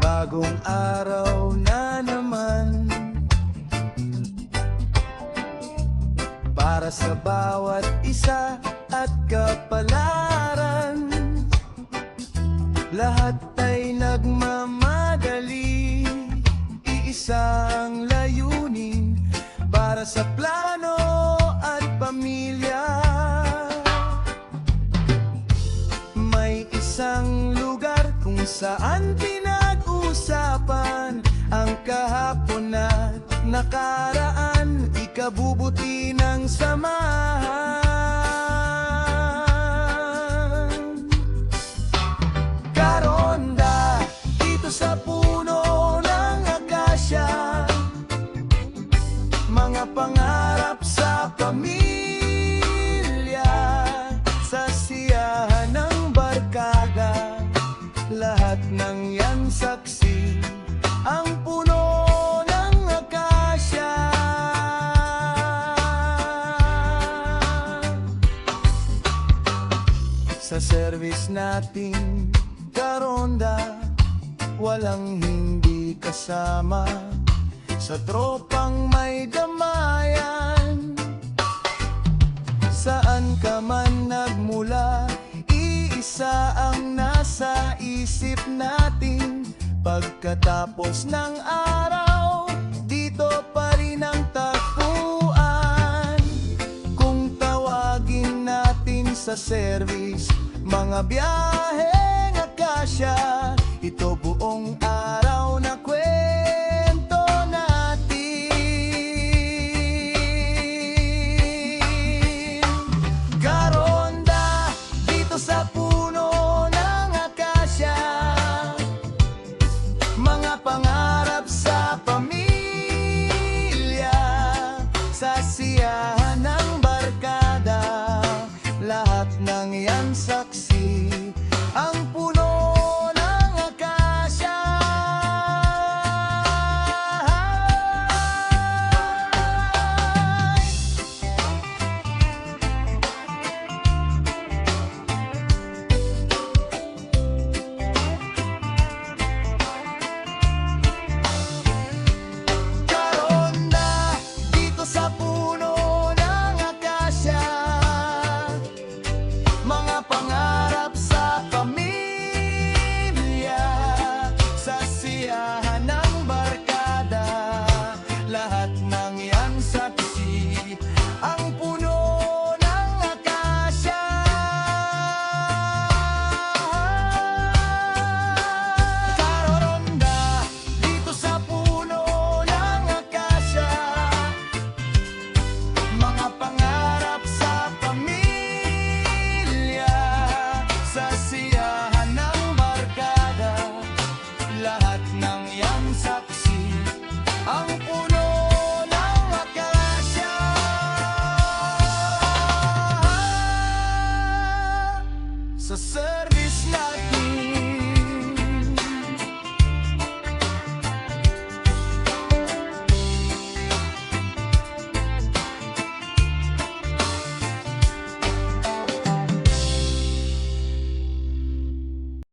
Bagong araw na naman para sa bawat isa at kapalaran. Lahat ay nagmamadali, iisa ang layunin para sa plano at pamilya. May isang lugar kung saan pinag-usapan ang kahapon at nakaraan, ikabubuti ng samahan. Karonda, dito sa puno ng akasya, mga pangarap sa pamilya, sa siyahan ng barkada, lahat ng yan saksi ang puno ng akasya. Sa service nating Karonda, walang hindi kasama. Sa tropang may damayan, saan ka man nagmula, iisa ang nasa isip natin. Pagkatapos ng araw, dito pa rin ang tagpuan. Kung tawagin natin sa service, mga biyaheng akasya, ito buong